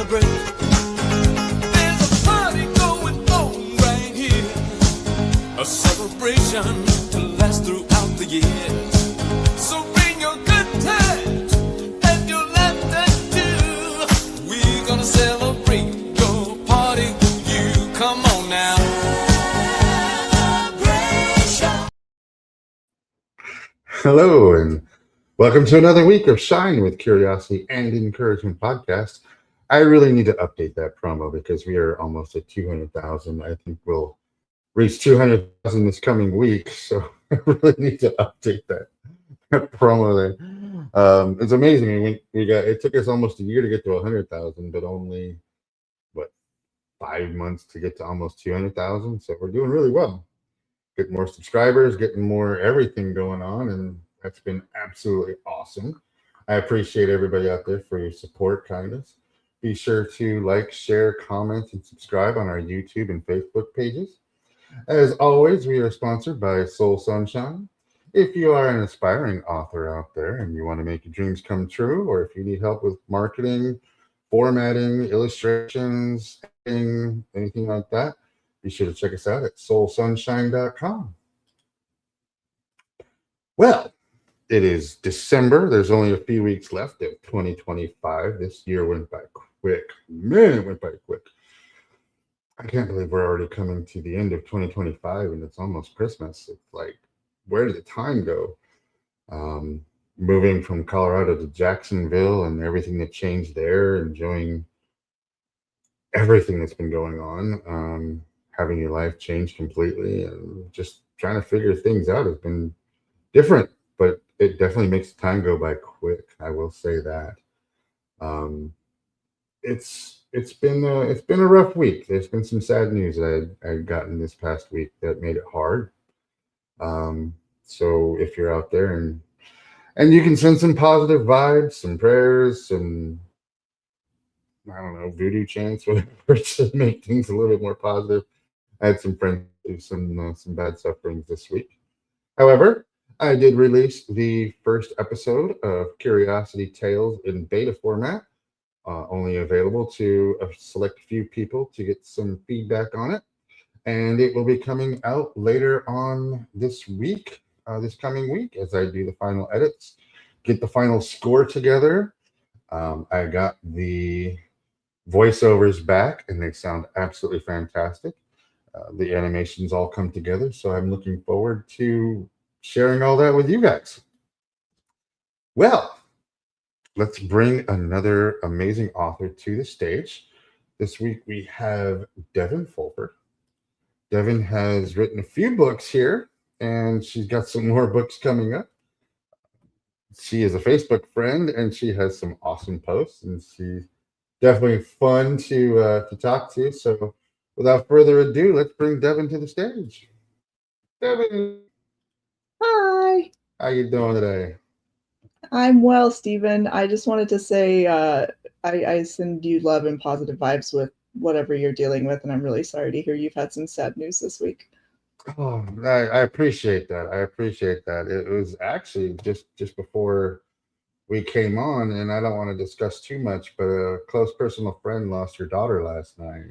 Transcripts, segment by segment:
celebrate. There's a party going on right here, a celebration to last throughout the year. So bring your good times and your laughter too. We're gonna celebrate your party with you. Come on now. Celebration. Hello, and welcome to another week of Shine with Curiosity and Encouragement podcast. I really need to update that promo because we are almost at 200,000. I think we'll reach 200,000 this coming week, so I really need to update that promo there. It's amazing. I mean, it took us almost a year to get to 100,000, but only 5 months to get to almost 200,000. So we're doing really well. Getting more subscribers, getting more everything going on, and that's been absolutely awesome. I appreciate everybody out there for your support, kindness. Be sure to like, share, comment, and subscribe on our YouTube and Facebook pages. As always, we are sponsored by Soul Sunshine. If you are an aspiring author out there and you want to make your dreams come true, or if you need help with marketing, formatting, illustrations, anything like that, be sure to check us out at soulsunshine.com. Well, it is December. There's only a few weeks left of 2025. This year went by quick. Man, it went by quick. I can't believe we're already coming to the end of 2025 and it's almost Christmas. It's like, where did the time go? Moving from Colorado to Jacksonville and everything that changed there, enjoying everything that's been going on. Having your life change completely and just trying to figure things out has been different, but it definitely makes the time go by quick. I will say that. It's been a rough week. There's been some sad news that I'd gotten this past week that made it hard. So if you're out there and you can send some positive vibes, some prayers, some, I don't know, voodoo chants, whatever, to make things a little bit more positive. I had some friends do some bad sufferings this week. However, I did release the first episode of Curiosity Tales in beta format, only available to a select few people to get some feedback on it. And it will be coming out later on this week, this coming week, as I do the final edits, get the final score together. I got the voiceovers back, and they sound absolutely fantastic. The animations all come together, so I'm looking forward to sharing all that with you guys. Well, let's bring another amazing author to the stage. This week we have Devon Fulford. Devon has written a few books here, and she's got some more books coming up. She is a Facebook friend, and she has some awesome posts, and she's definitely fun to talk to. So without further ado, let's bring Devon to the stage. Devon, Hi, how you doing today? I'm well, Stephen. I just wanted to say I send you love and positive vibes with whatever you're dealing with, and I'm really sorry to hear you've had some sad news this week. Oh, I appreciate that. I appreciate that. It was actually just before we came on, and I don't want to discuss too much, but a close personal friend lost her daughter last night.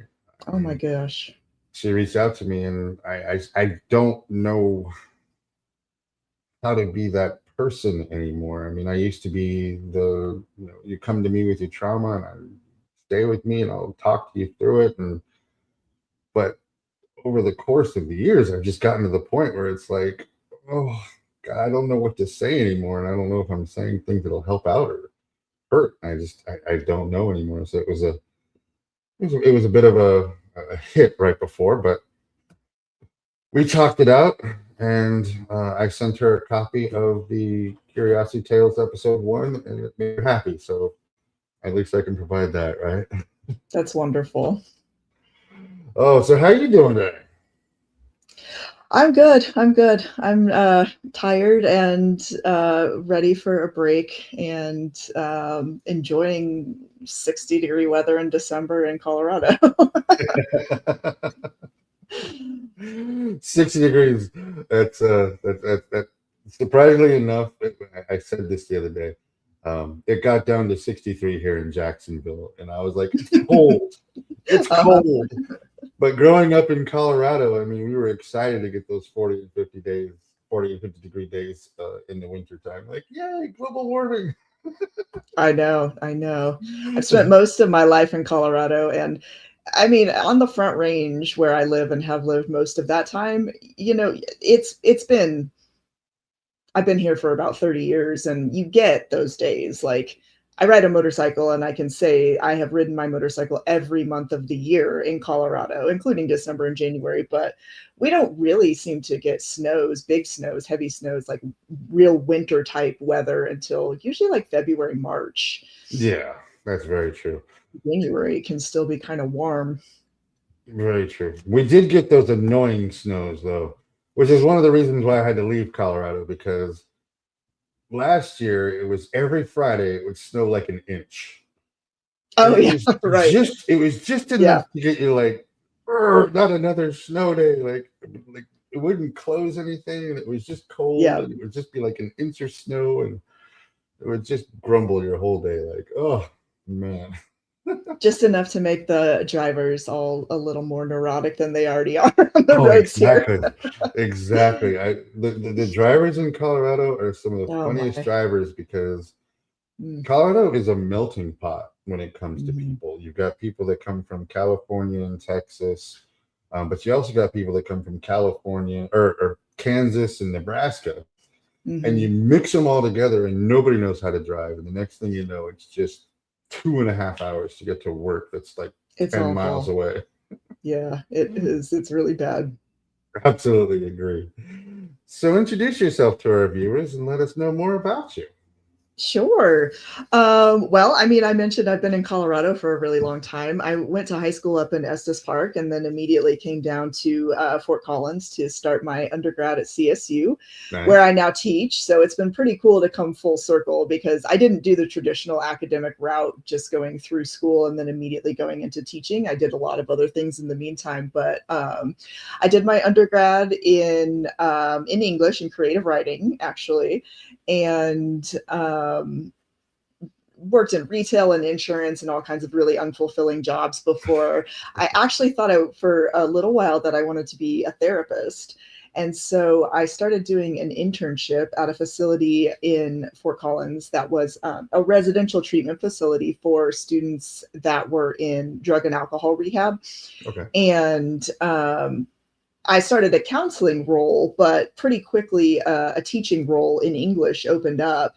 Oh my gosh. She reached out to me, and I don't know how to be that person anymore. I mean, I used to be you come to me with your trauma, and I stay with me, and I'll talk to you through it. But over the course of the years, I've just gotten to the point where it's like, oh God, I don't know what to say anymore, and I don't know if I'm saying things that'll help out or hurt. I don't know anymore. So it was a bit of a hit right before, but we talked it out, and I sent her a copy of the Curiosity Tales episode 1, and it made her happy. So at least I can provide that, right? That's wonderful. Oh, so how you doing today? I'm good. I'm tired and ready for a break and enjoying 60-degree weather in December in Colorado. 60 degrees. That's surprisingly enough. I said this the other day. It got down to 63 here in Jacksonville, and I was like, it's cold. It's Uh-huh. cold. But growing up in Colorado, I mean, we were excited to get those 40 and 50 days, 40 and 50-degree days in the wintertime. Like, yay, global warming. I know, I know. I've spent most of my life in Colorado, and I mean, on the Front Range where I live and have lived most of that time, it's been I've been here for about 30 years, and you get those days. Like, I ride a motorcycle, and I can say I have ridden my motorcycle every month of the year in Colorado, including December and January. But we don't really seem to get snows, big snows, heavy snows, like real winter type weather until usually like February, March. Yeah, that's very true. January can still be kind of warm. Very true. We did get those annoying snows, though, which is one of the reasons why I had to leave Colorado, because last year it was every Friday it would snow like an inch. And Oh, yeah, right. it was just Yeah, enough to get you like, "Urgh, not another snow day." Like it wouldn't close anything, and it was just cold, yeah. and it would just be like an inch of snow, and it would just grumble your whole day. Like, oh man. Just enough to make the drivers all a little more neurotic than they already are on the Oh, roads here. exactly, exactly. The drivers in Colorado are some of the Oh funniest my. drivers, because Mm, Colorado is a melting pot when it comes to mhm, people. You've got people that come from California and Texas, but you also got people that come from California or Kansas and Nebraska, and you mhm. mix them all together, and nobody knows how to drive. And the next thing you know, it's just 2.5 hours to get to work. That's like It's 10 miles awful. away. Yeah, it is. It's really bad. Absolutely agree. So introduce yourself to our viewers and let us know more about you. Sure. Well, I mean, I mentioned I've been in Colorado for a really long time. I went to high school up in Estes Park and then immediately came down to Fort Collins to start my undergrad at CSU, where Nice. I now teach. So it's been pretty cool to come full circle because I didn't do the traditional academic route, just going through school and then immediately going into teaching. I did a lot of other things in the meantime, but I did my undergrad in English and creative writing, actually, and worked in retail and insurance and all kinds of really unfulfilling jobs before I actually thought for a little while that I wanted to be a therapist. And so I started doing an internship at a facility in Fort Collins that was a residential treatment facility for students that were in drug and alcohol rehab. Okay. And I started a counseling role, but pretty quickly a teaching role in English opened up.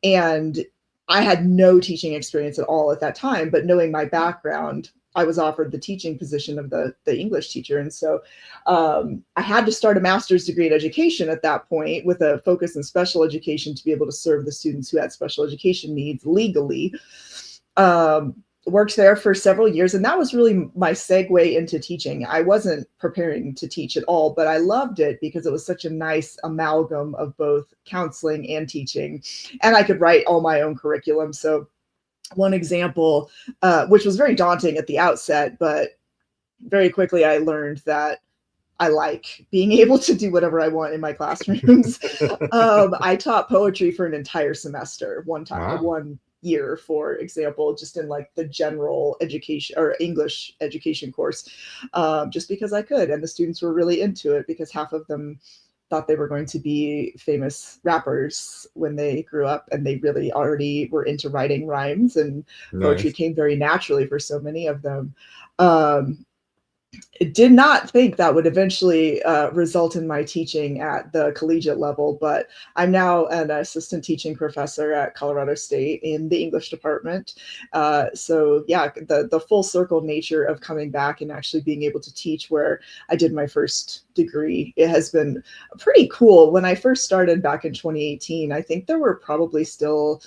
And I had no teaching experience at all at that time, but knowing my background, I was offered the teaching position of the English teacher. And so I had to start a master's degree in education at that point with a focus in special education to be able to serve the students who had special education needs legally. Worked there for several years, and that was really my segue into teaching. I wasn't preparing to teach at all, but I loved it because it was such a nice amalgam of both counseling and teaching, and I could write all my own curriculum. So one example, which was very daunting at the outset, but very quickly I learned that I like being able to do whatever I want in my classrooms. I taught poetry for an entire semester, Wow. one year, for example, just in like the general education or English education course, just because I could. And the students were really into it because half of them thought they were going to be famous rappers when they grew up, and they really already were into writing rhymes, and poetry Nice. came very naturally for so many of them. Um, did not think that would eventually result in my teaching at the collegiate level, but I'm now an assistant teaching professor at Colorado State in the English department. So yeah, the full circle nature of coming back and actually being able to teach where I did my first degree, it has been pretty cool. When I first started back in 2018, I think there were probably still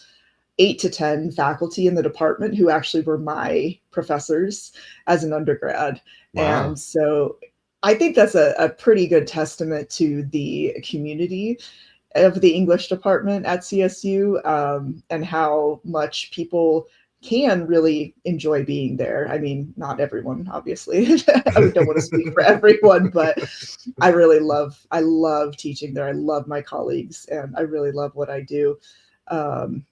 8 to 10 faculty in the department who actually were my professors as an undergrad. Wow. And so I think that's a pretty good testament to the community of the English department at CSU, and how much people can really enjoy being there. I mean, not everyone, obviously. I don't want to speak for everyone, but I love teaching there. I love my colleagues, and I really love what I do. Um,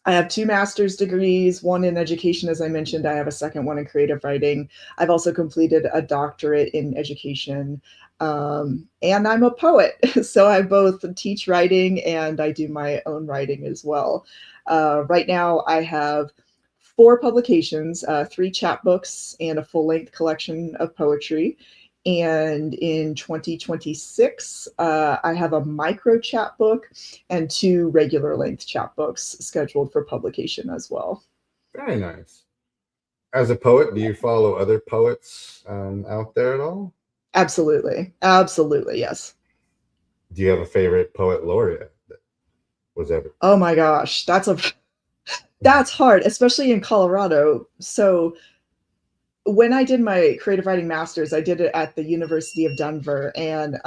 I have 2 master's degrees, one in education, as I mentioned. I have a second one in creative writing. I've also completed a doctorate in education. And I'm a poet. So I both teach writing and I do my own writing as well. Right now, I have 4 publications, 3 chapbooks, and a full length collection of poetry. And in 2026, I have a micro chapbook and 2 regular length chapbooks scheduled for publication as well. Very nice. As a poet, do you follow other poets out there at all? Absolutely. Absolutely. Yes. Do you have a favorite poet laureate that was ever? Oh my gosh. That's hard, especially in Colorado. So when I did my creative writing master's, I did it at the University of Denver, and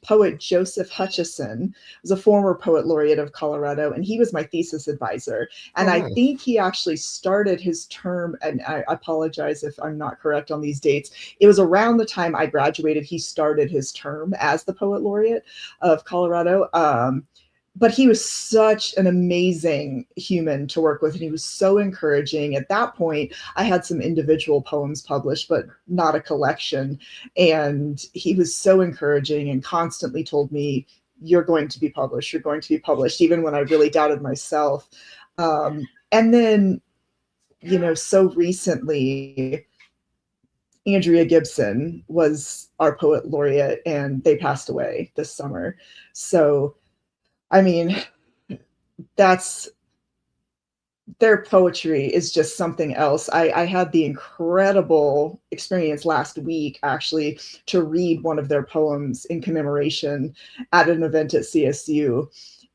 poet Joseph Hutchison was a former poet laureate of Colorado, and he was my thesis advisor. And Oh, I nice. think he actually started his term, and I apologize if I'm not correct on these dates. It was around the time I graduated, he started his term as the poet laureate of Colorado. But he was such an amazing human to work with, and he was so encouraging. At that point, I had some individual poems published, but not a collection. And he was so encouraging and constantly told me, you're going to be published, you're going to be published, even when I really doubted myself. And then, so recently, Andrea Gibson was our poet laureate, and they passed away this summer. So I mean, their poetry is just something else. I had the incredible experience last week, actually, to read one of their poems in commemoration at an event at CSU.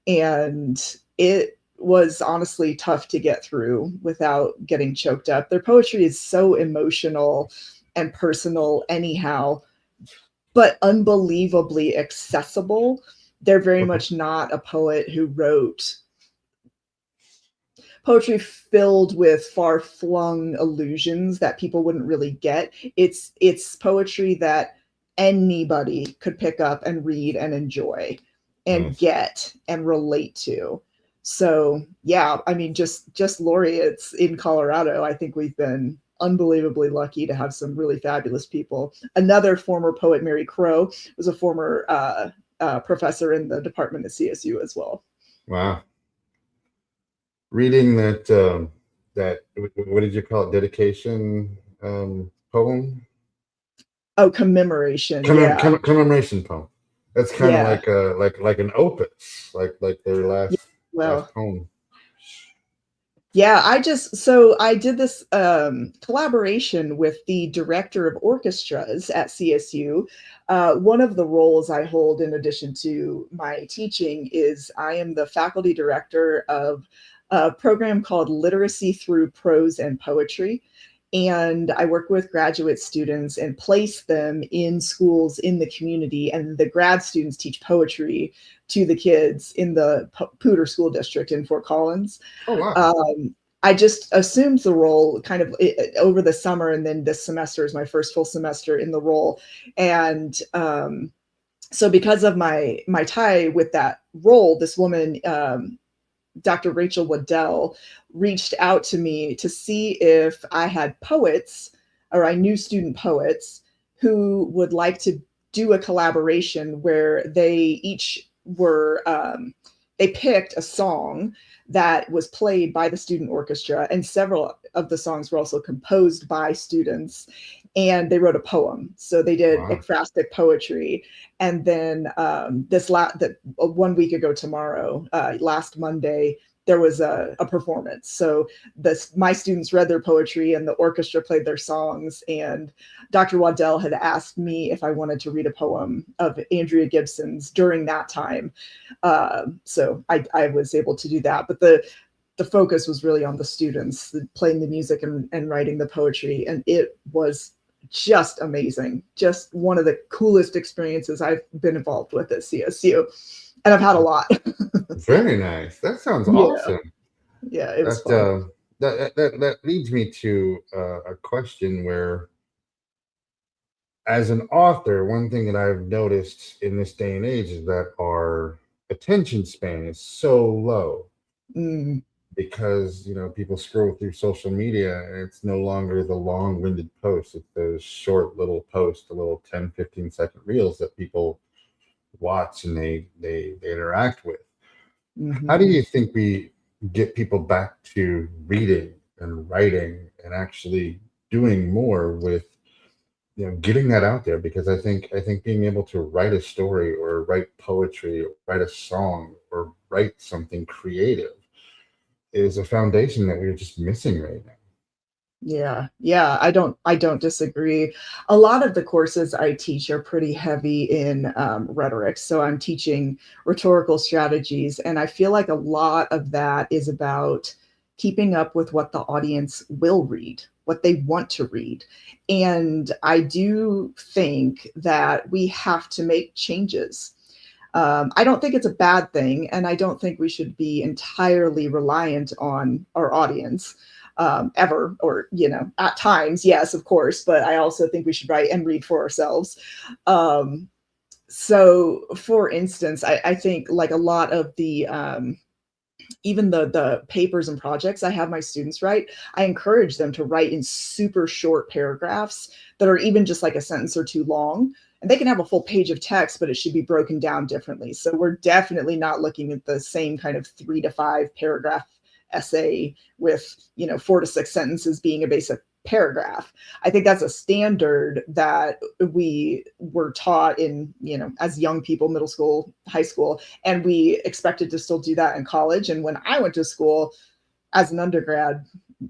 And it was honestly tough to get through without getting choked up. Their poetry is so emotional and personal anyhow, but unbelievably accessible. They're very much not a poet who wrote poetry filled with far-flung allusions that people wouldn't really get. It's poetry that anybody could pick up and read and enjoy and get and relate to. So yeah, I mean, just laureates in Colorado, I think we've been unbelievably lucky to have some really fabulous people. Another former poet, Mary Crow, was a former professor in the department at CSU as well. Wow. Reading that what did you call it? Dedication poem? Oh, commemoration. Yeah. Commemoration poem. That's kind of Yeah. like an opus, like their last Well, poem. yeah, I did this collaboration with the director of orchestras at CSU. One of the roles I hold in addition to my teaching is I am the faculty director of a program called Literacy Through Prose and Poetry. And I work with graduate students and place them in schools in the community. And the grad students teach poetry to the kids in the Poudre School District in Fort Collins. Oh, wow. I just assumed the role kind of over the summer, and then this semester is my first full semester in the role. And so because of my tie with that role, this woman, Dr. Rachel Waddell, reached out to me to see if I had poets, or I knew student poets who would like to do a collaboration where they each were, they picked a song that was played by the student orchestra, and several of the songs were also composed by students, and they wrote a poem. So they did ekphrastic poetry. And then 1 week ago tomorrow, last Monday, there was a performance. So my students read their poetry and the orchestra played their songs. And Dr. Waddell had asked me if I wanted to read a poem of Andrea Gibson's during that time. So I was able to do that. But the focus was really on the students playing the music and writing the poetry. And it was just amazing. Just one of the coolest experiences I've been involved with at CSU. And I've had a lot. Very nice. That sounds awesome. Yeah, it was fun. That leads me to a question where, as an author, one thing that I've noticed in this day and age is that our attention span is so low. Mm. because people scroll through social media and it's no longer the long-winded posts. It's those short little posts, the little 10-15 second reels that people watch and they interact with. How do Mhm. you think we get people back to reading and writing and actually doing more with getting that out there? Because I think being able to write a story or write poetry or write a song or write something creative is a foundation that we're just missing right now. Yeah, yeah, I don't disagree. A lot of the courses I teach are pretty heavy in rhetoric. So I'm teaching rhetorical strategies, and I feel like a lot of that is about keeping up with what the audience will read, what they want to read. And I do think that we have to make changes. I don't think it's a bad thing, and I don't think we should be entirely reliant on our audience ever, or at times, yes, of course, but I also think we should write and read for ourselves. Um, so, for instance, I think like a lot of the even the papers and projects I have my students write, I encourage them to write in super short paragraphs that are even just like a sentence or two long. And they can have a full page of text, but it should be broken down differently. So we're definitely not looking at the same kind of 3 to 5 paragraph essay with 4 to 6 sentences being a basic paragraph. I think that's a standard that we were taught in, as young people, middle school, high school, and we expected to still do that in college. And when I went to school as an undergrad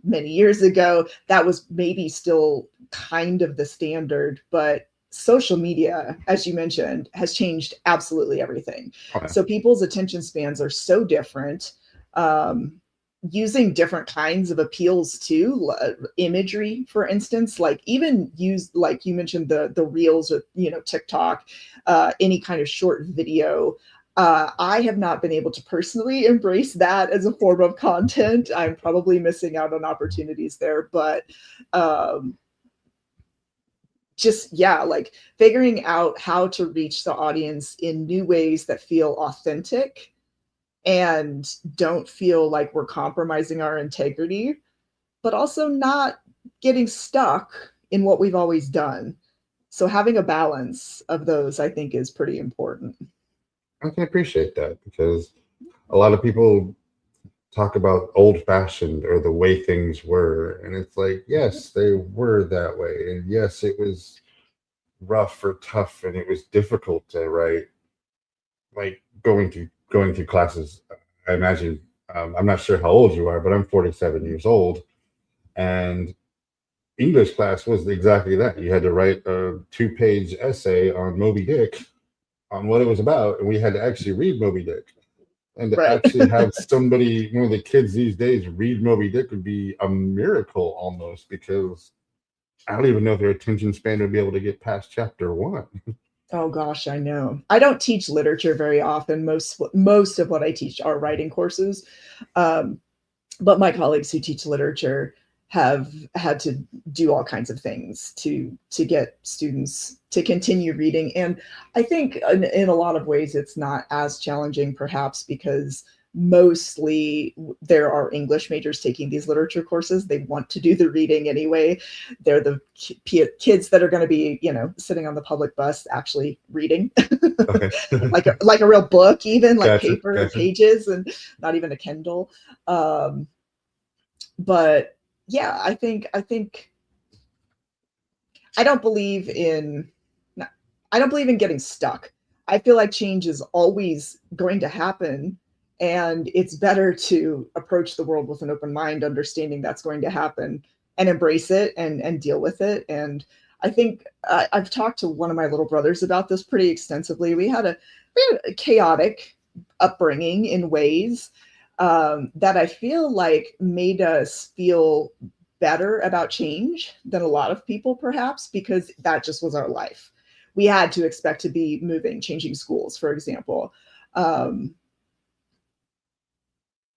many years ago, that was maybe still kind of the standard, but social media, as you mentioned, has changed absolutely everything. Okay. So people's attention spans are so different. Um, Using different kinds of appeals too, imagery, for instance, like even use, like you mentioned, the reels or TikTok, any kind of short video. I have not been able to personally embrace that as a form of content. I'm probably missing out on opportunities there, but um, just, yeah, like figuring out how to reach the audience in new ways that feel authentic and don't feel like we're compromising our integrity, but also not getting stuck in what we've always done. So having a balance of those, I think, is pretty important. I can appreciate that because a lot of people talk about old fashioned or the way things were. And it's like, yes, they were that way. And yes, it was rough or tough and it was difficult to write, like going through classes. I imagine, I'm not sure how old you are, but I'm 47 years old. And English class was exactly that. You had to write a 2 page essay on Moby Dick, on what it was about. And we had to actually read Moby Dick. And to Right. actually have somebody, one of the kids these days, read Moby Dick would be a miracle almost, because I don't even know if their attention span would be able to get past chapter one. Oh gosh, I know. I don't teach literature very often. Most of what I teach are writing courses. Um, but my colleagues who teach literature have had to do all kinds of things to get students to continue reading. And I think in a lot of ways it's not as challenging, perhaps because mostly there are English majors taking these literature courses. They want to do the reading anyway. They're the kids that are going to be, sitting on the public bus actually reading, Okay. like a real book, even like Gotcha. paper Gotcha. pages and not even a Kindle. Um, but yeah, I think I don't believe in no, I don't believe in getting stuck. I feel like change is always going to happen, and it's better to approach the world with an open mind, understanding that's going to happen, and embrace it and deal with it. And I think I've talked to one of my little brothers about this pretty extensively. We had a chaotic upbringing in ways that I feel like made us feel better about change than a lot of people, perhaps, because that just was our life. We had to expect to be moving, changing schools, for example. Um,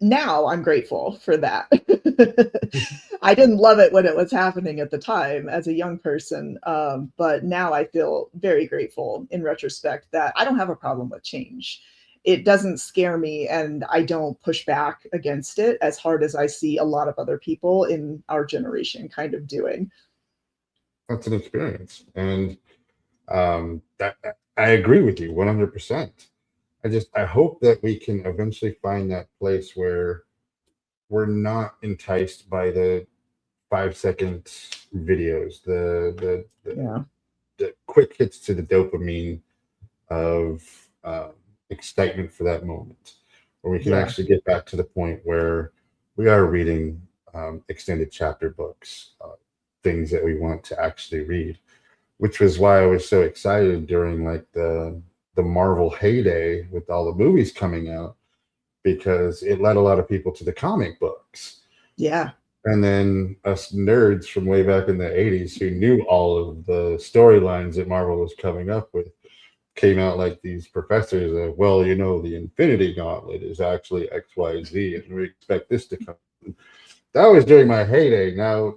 Now I'm grateful for that. I didn't love it when it was happening at the time as a young person, but now I feel very grateful in retrospect that I don't have a problem with change. it doesn't scare me, and I don't push back against it as hard as I see a lot of other people in our generation kind of doing. That's an experience. And that I agree with you 100%. I hope that we can eventually find that place where we're not enticed by the 5 second videos, Yeah. the quick hits to the dopamine of excitement for that moment, where we can Yeah. actually get back to the point where we are reading extended chapter books, things that we want to actually read, which was why I was so excited during like the Marvel heyday with all the movies coming out, because it led a lot of people to the comic books. Yeah. And then us nerds from way back in the 80s who knew all of the storylines that Marvel was coming up with came out like these professors of, well, you know, the Infinity Gauntlet is actually XYZ, and we expect this to come. That was during my heyday. Now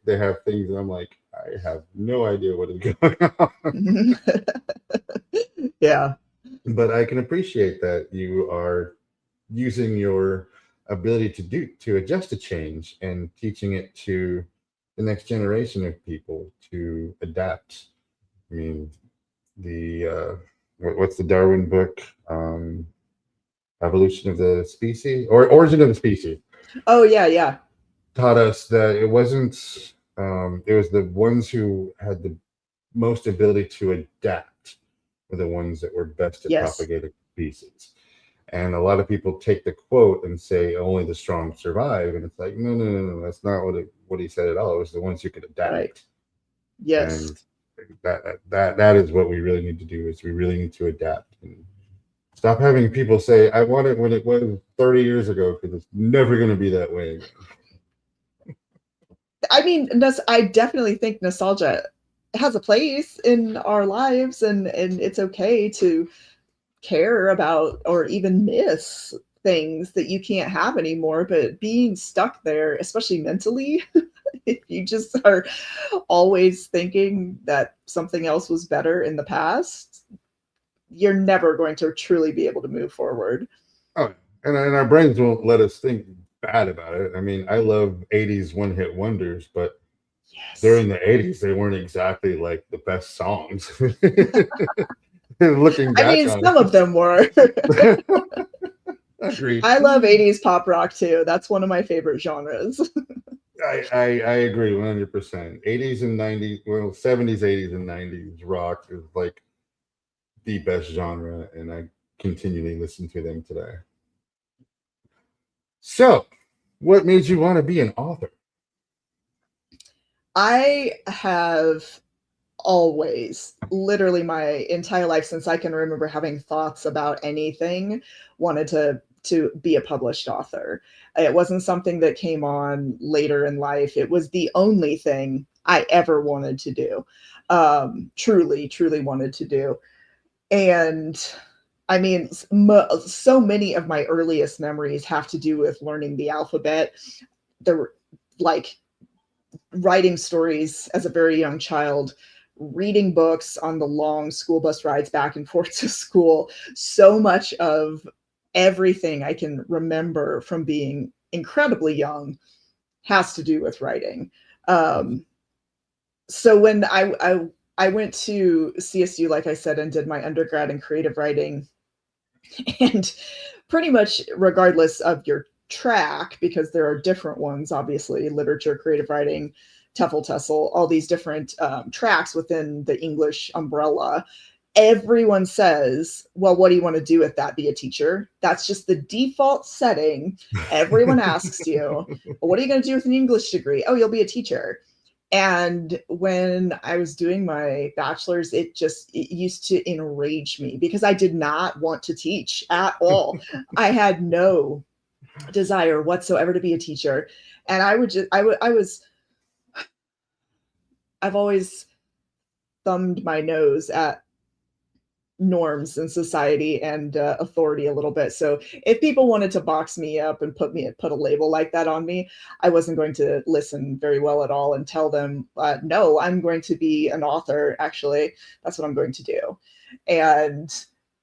they have things and I'm like, I have no idea what is going on. Yeah. But I can appreciate that you are using your ability to adjust to change and teaching it to the next generation of people to adapt. I mean, the what's the Darwin book? Evolution of the Species or Origin of the Species Oh yeah, yeah. taught us that it wasn't. It was the ones who had the most ability to adapt were the ones that were best at Yes. propagating species. And a lot of people take the quote and say only the strong survive, and it's like no, that's not what he said at all. It was the ones who could adapt. Right. Yes. And that is what we really need to do. Is we really need to adapt and stop having people say I want it when it was 30 years ago, because it's never going to be that way again. I mean, I definitely think nostalgia has a place in our lives, and it's okay to care about or even miss things that you can't have anymore. But being stuck there, especially mentally, if you just are always thinking that something else was better in the past, you're never going to truly be able to move forward. Oh, and our brains won't let us think bad about it. I mean, I love 80s one hit wonders, but Yes. during the 80s, they weren't exactly like the best songs. Looking back, I mean, on some of them were. Agreed. I love 80s pop rock too. That's one of my favorite genres. I agree 100%. 80s and 90s, well, 70s, 80s, and 90s rock is like the best genre, and I continually listen to them today. So, what made you want to be an author? I have always, literally my entire life since I can remember having thoughts about anything, wanted to be a published author. It wasn't something that came on later in life. It was the only thing I ever wanted to do. Truly wanted to do. And I mean, so many of my earliest memories have to do with learning the alphabet. There were like writing stories as a very young child, reading books on the long school bus rides back and forth to school. So much of everything I can remember from being incredibly young has to do with writing. So when I went to CSU, like I said, and did my undergrad in creative writing, and pretty much regardless of your track, because there are different ones, obviously, literature, creative writing, TEFL, TESOL, all these different tracks within the English umbrella, everyone says, well, what do you want to do with that? Be a teacher? That's just the default setting. Everyone asks you, well, what are you going to do with an English degree? Oh, you'll be a teacher. And when I was doing my bachelor's, it used to enrage me because I did not want to teach at all. I had no desire whatsoever to be a teacher. And I've always thumbed my nose at norms in society and authority a little bit. So if people wanted to box me up and put a label like that on me, I wasn't going to listen very well at all and tell them, no, I'm going to be an author. Actually, that's what I'm going to do. And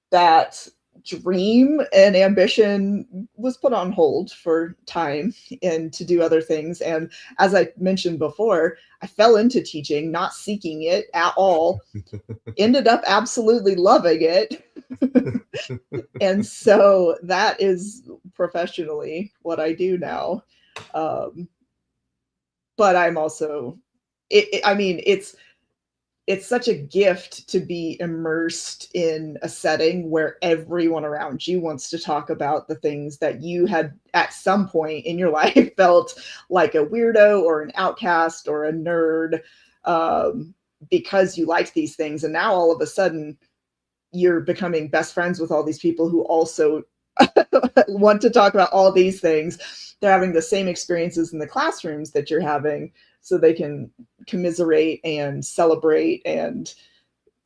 that dream and ambition was put on hold for time and to do other things. And as I mentioned before, I fell into teaching, not seeking it at all, ended up absolutely loving it. And so that is professionally what I do now. But I'm also, I mean, it's such a gift to be immersed in a setting where everyone around you wants to talk about the things that you had at some point in your life felt like a weirdo or an outcast or a nerd, because you liked these things. And now all of a sudden you're becoming best friends with all these people who also want to talk about all these things. They're having the same experiences in the classrooms that you're having, so they can commiserate and celebrate and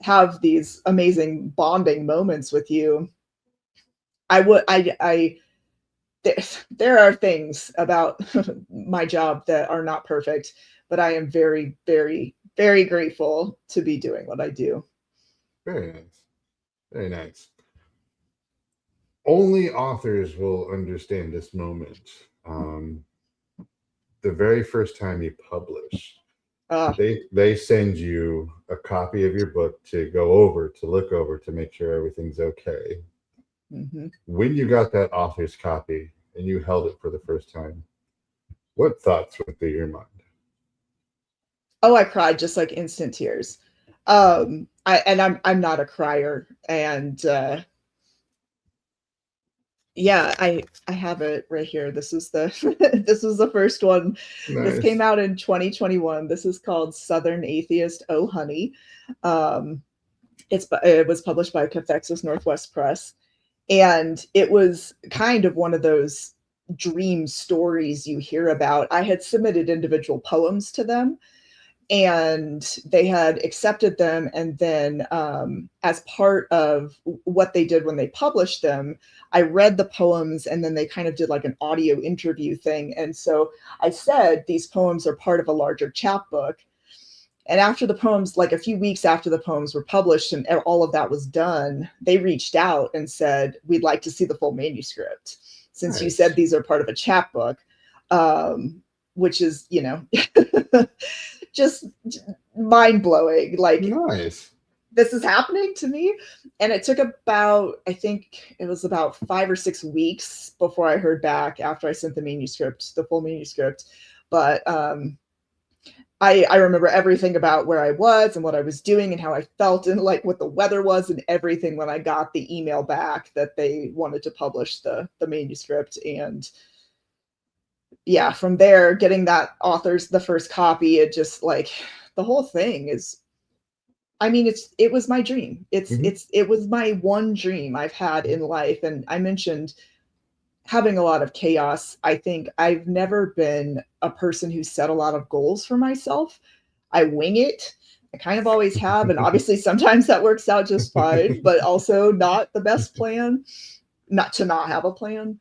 have these amazing bonding moments with you. There are things about my job that are not perfect, but I am very, very, very grateful to be doing what I do. Very nice. Very nice. Only authors will understand this moment. The very first time you publish, they send you a copy of your book to go over, to look over, to make sure everything's okay. Mm-hmm. When you got that author's copy and you held it for the first time, what thoughts went through your mind? Oh, I cried, just like instant tears. I'm not a crier, and yeah, I have it right here. This is the this was the first one. Nice. This came out in 2021. This is called Southern Atheist, Oh Honey. It was published by Cathexis Northwest Press, and it was kind of one of those dream stories you hear about. I had submitted individual poems to them, and they had accepted them. And then as part of what they did when they published them, I read the poems, and then they kind of did like an audio interview thing. And so I said, these poems are part of a larger chapbook. And after the poems, like a few weeks after the poems were published and all of that was done, they reached out and said, we'd like to see the full manuscript, since you said these are part of a chapbook, which is, you know, just mind-blowing. Like, nice. This is happening to me. And it took about, I think it was about 5 or 6 weeks before I heard back, after I sent the manuscript, the full manuscript. But I remember everything about where I was and what I was doing and how I felt, and like what the weather was and everything, when I got the email back that they wanted to publish the manuscript. And yeah, from there, getting that the first copy, it just, like, the whole thing is, I mean, it was my dream. It was my one dream I've had in life. And I mentioned having a lot of chaos. I think I've never been a person who set a lot of goals for myself. I wing it. I kind of always have. And obviously sometimes that works out just fine, but also not the best plan, not to not have a plan.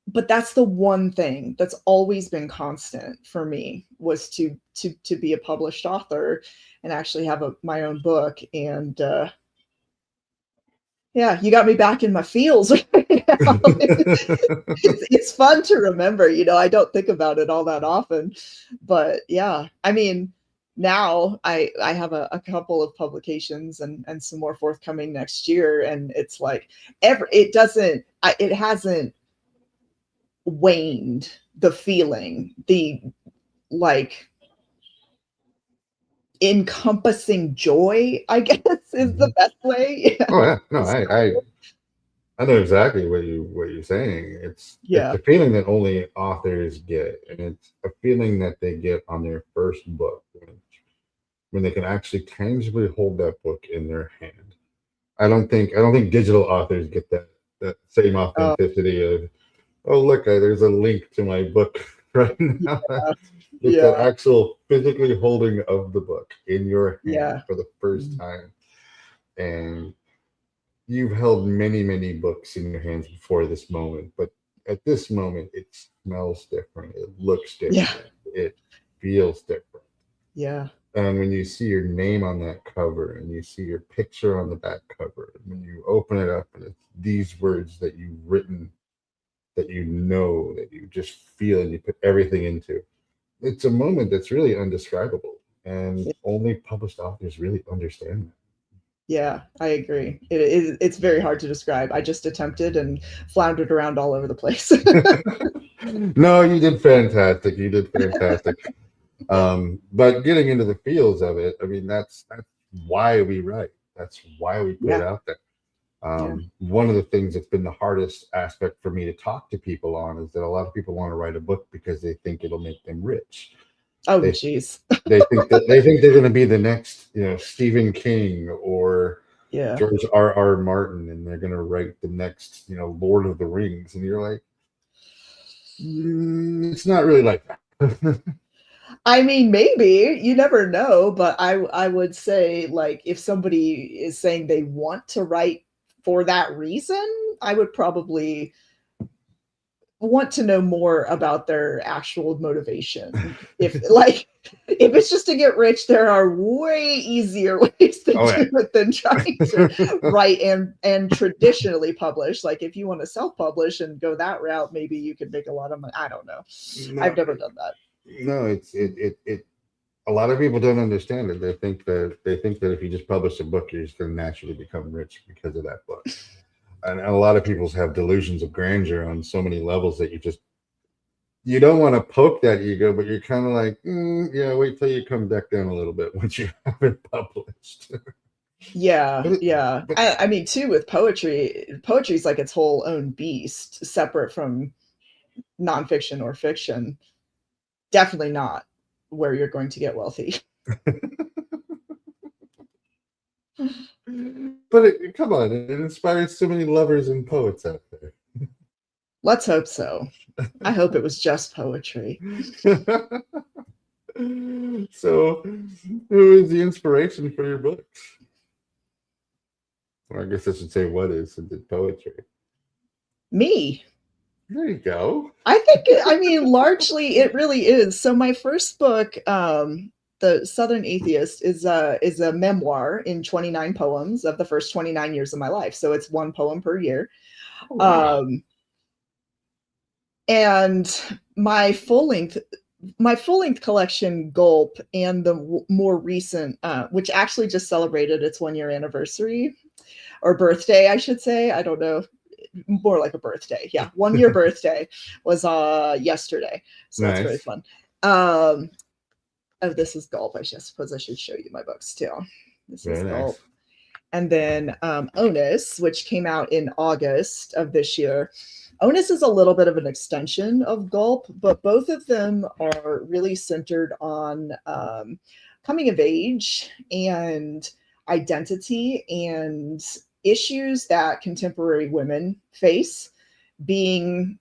But that's the one thing that's always been constant for me, was to be a published author and actually have my own book. And yeah, you got me back in my feels right now. It's fun to remember, you know. I don't think about it all that often, but yeah, I mean, now I have a couple of publications and some more forthcoming next year, and it's like it hasn't waned, the feeling, the, like, encompassing joy, I guess, is the best way. Oh yeah, no, I know exactly what you're saying. It's a feeling that only authors get, and it's a feeling that they get on their first book, when they can actually tangibly hold that book in their hand. I don't think digital authors get that same authenticity of, oh look, there's a link to my book right now. It's that actual physically holding of the book in your hand for the first time. And you've held many, many books in your hands before this moment, but at this moment, it smells different. It looks different. It feels different. Yeah. And when you see your name on that cover and you see your picture on the back cover, and when you open it up and it's these words that you've written, that you know, that you just feel and you put everything into, it's a moment that's really undescribable. And only published authors really understand Yeah, I agree. It's very hard to describe. I just attempted and floundered around all over the place. that. No, you did fantastic. You did fantastic. But getting into the feels of it, I mean, that's why we write. That's why we put it Yeah, out there. yeah. One of the things that's been the hardest aspect for me to talk to people on is that a lot of people want to write a book because they think it'll make them rich. Oh, They geez. they think they're going to be the next, Stephen King or Yeah. George R. Martin, and they're going to write the next, Lord of the Rings, and you're like, it's not really like that. I mean, maybe you never know, but I would say, like, if somebody is saying they want to write for that reason, I would probably want to know more about their actual motivation. If it's just to get rich, there are way easier ways to Oh do it than trying to yeah. write and traditionally publish. Like, if you want to self-publish and go that route, maybe you could make a lot of money. I don't know. No, I've never done that. no, it. A lot of people don't understand it. They think that if you just publish a book, you're just going to naturally become rich because of that book. And a lot of people have delusions of grandeur on so many levels that you don't want to poke that ego, but you're kind of like, yeah, wait till you come back down a little bit once you have it published. Yeah, but it, yeah. but I mean, too, with poetry is like its whole own beast, separate from nonfiction or fiction. Definitely not where you're going to get wealthy. come on, it inspires so many lovers and poets out there. Let's hope so. I hope it was just poetry. So, who is the inspiration for your books? Or I guess I should say, what is, since it's poetry? Me. There you go. I mean, largely it really is. So my first book, The Southern Atheist, is a memoir in 29 poems of the first 29 years of my life. So it's one poem per year. Oh, wow. And my full length collection, Gulp, and the more recent, which actually just celebrated its 1 year anniversary, or birthday, I should say. I don't know, more like a birthday. Yeah, 1 year birthday was yesterday, so that's very Nice. fun. Oh, this is Gulp. I suppose I should show you my books too. This Very is Gulp. nice. And then Onus, which came out in August of this year. Onus is a little bit of an extension of Gulp, but both of them are really centered on coming of age and identity and issues that contemporary women face being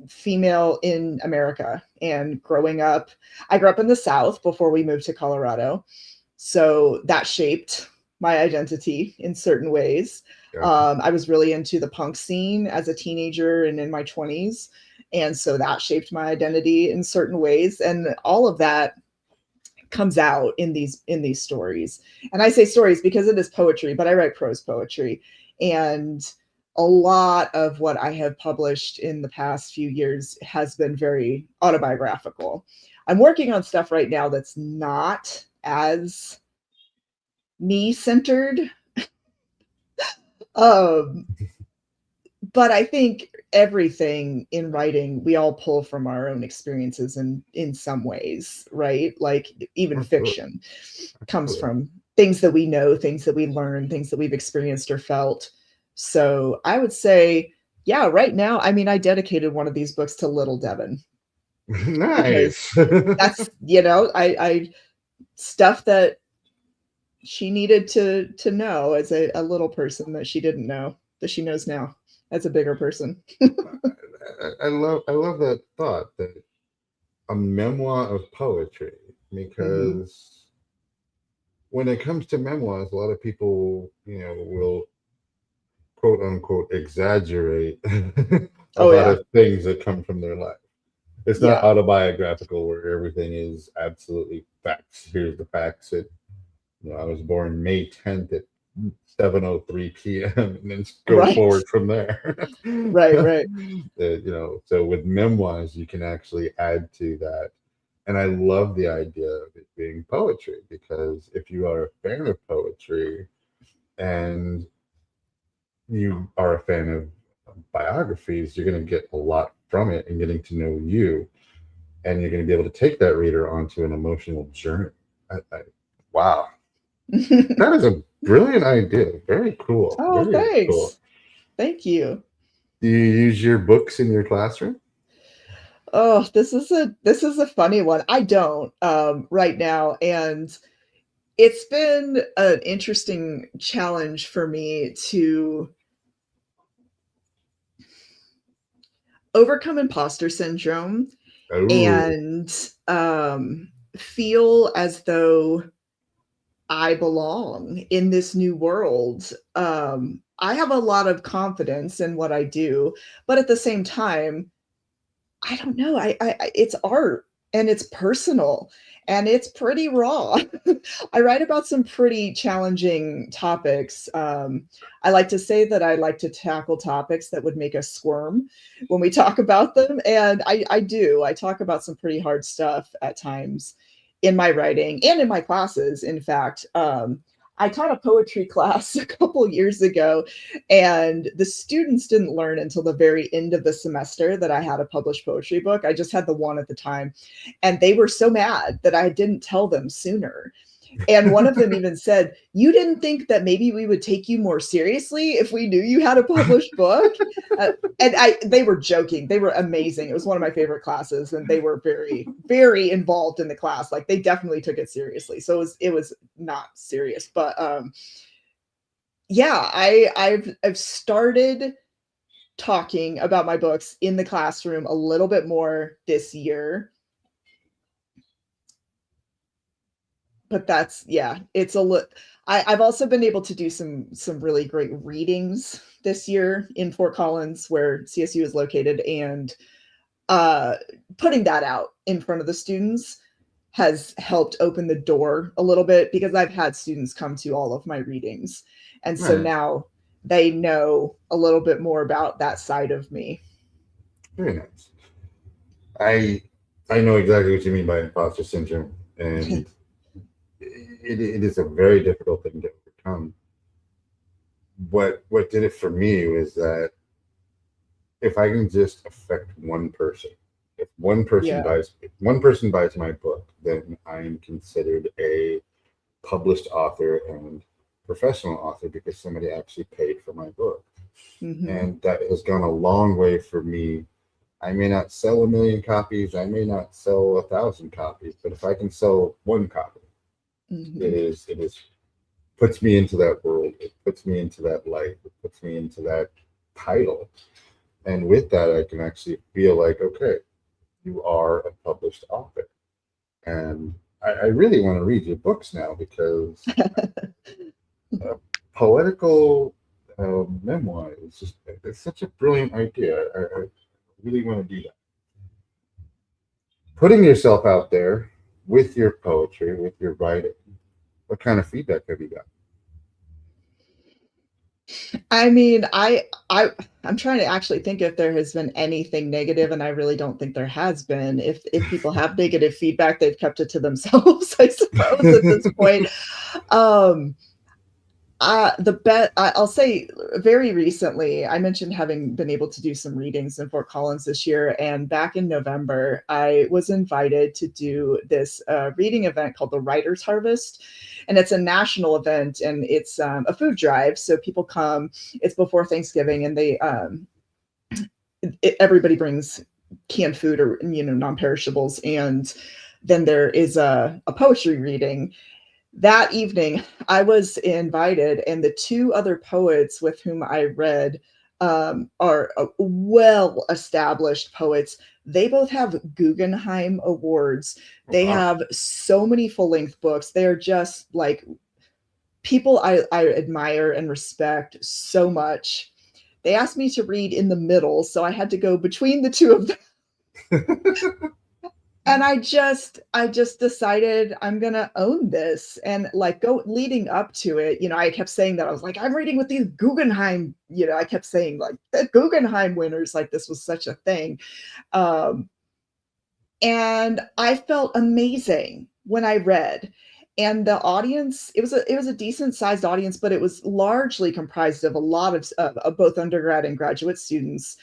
female in America and growing up. I grew up in the South before we moved to Colorado. So that shaped my identity in certain ways. Gotcha. I was really into the punk scene as a teenager and in my 20s. And so that shaped my identity in certain ways. And all of that comes out in these stories. And I say stories because it is poetry, but I write prose poetry. And a lot of what I have published in the past few years has been very autobiographical. I'm working on stuff right now that's not as me-centered. But I think everything in writing, we all pull from our own experiences in some ways, right? Like even Absolutely. fiction comes from things that we know, things that we learn, things that we've experienced or felt. So I would say, yeah, right now, I mean, I dedicated one of these books to little Devon because Nice. that's, I stuff that she needed to know as a little person that she didn't know, that she knows now as a bigger person. I love that thought, that a memoir of poetry, Mhm. because when it comes to memoirs, a lot of people, will quote unquote exaggerate a Oh lot yeah. of things that come from their life. It's not Yeah. autobiographical where everything is absolutely facts. Here's the facts. I was born May 10th at 7:03 p.m. and then go Right. forward from there. Right. Right. So with memoirs, you can actually add to that. And I love the idea of it being poetry because if you are a fan of poetry and you are a fan of biographies, you're going to get a lot from it and getting to know you. And you're going to be able to take that reader onto an emotional journey. Wow. That is a brilliant idea. Very cool. Oh, Very cool. thanks. Thank you. Do you use your books in your classroom? Oh, this is a funny one. I don't right now, and it's been an interesting challenge for me to overcome imposter syndrome Oh, and feel as though I belong in this new world. I have a lot of confidence in what I do, but at the same time, I don't know. It's art and it's personal and it's pretty raw. I write about some pretty challenging topics. I like to say that I like to tackle topics that would make us squirm when we talk about them, and I do. I talk about some pretty hard stuff at times in my writing and in my classes. In fact, I taught a poetry class a couple years ago, and the students didn't learn until the very end of the semester that I had a published poetry book. I just had the one at the time. And they were so mad that I didn't tell them sooner. And one of them even said, "You didn't think that maybe we would take you more seriously if we knew you had a published book?" They were joking. They were amazing. It was one of my favorite classes, and they were very, very involved in the class. Like they definitely took it seriously. So it was not serious, but yeah, I've started talking about my books in the classroom a little bit more this year. But that's yeah, it's a I've also been able to do some really great readings this year in Fort Collins, where CSU is located, and uh, putting that out in front of the students has helped open the door a little bit because I've had students come to all of my readings, and so nice. now they know a little bit more about that side of me. Very nice. I I know exactly what you mean by imposter syndrome, and it is a very difficult thing to overcome. What did it for me was that if I can just affect one person, Yeah. if one person buys my book, then I am considered a published author and professional author because somebody actually paid for my book. Hmm. And that has gone a long way for me. I may not sell 1 million copies, I may not sell 1,000 copies, but if I can sell one copy, Hmm. it is puts me into that world. It puts me into that life. It puts me into that title. And with that, I can actually feel like, okay, you are a published author. And I really want to read your books now because a poetical memoir is just it's such a brilliant idea. I really want to do that. Putting yourself out there with your poetry, with your writing, what kind of feedback have you got? I mean, I'm trying to actually think if there has been anything negative, and I really don't think there has been. If people have negative feedback, they've kept it to themselves, I suppose, at this point. Um, I'll say very recently, I mentioned having been able to do some readings in Fort Collins this year, and back in November, I was invited to do this reading event called the Writers Harvest, and it's a national event, and it's a food drive. So people come. It's before Thanksgiving, and everybody brings canned food or non-perishables, and then there is a poetry reading that evening. I was invited, and the two other poets with whom I read are well established poets. They both have Guggenheim Awards. They Wow. have so many full length books. They're just like people I admire and respect so much. They asked me to read in the middle, so I had to go between the two of them. And I just decided I'm gonna own this. And like go leading up to it, I kept saying that I was like, I'm reading with these Guggenheim, I kept saying like the Guggenheim winners, like this was such a thing. Um, and I felt amazing when I read. And the audience, it was a decent sized audience, but it was largely comprised of a lot of both undergrad and graduate students.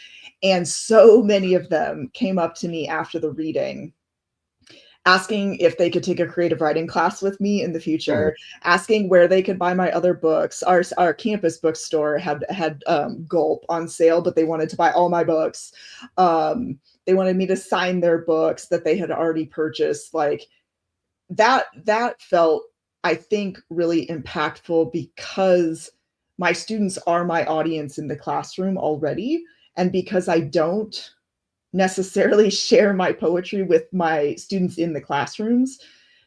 And so many of them came up to me after the reading asking if they could take a creative writing class with me in the Oh, future, asking where they could buy my other books. Our campus bookstore had Gulp on sale, but they wanted to buy all my books. They wanted me to sign their books that they had already purchased. Like that felt, I think, really impactful because my students are my audience in the classroom already, and because I don't necessarily share my poetry with my students in the classrooms,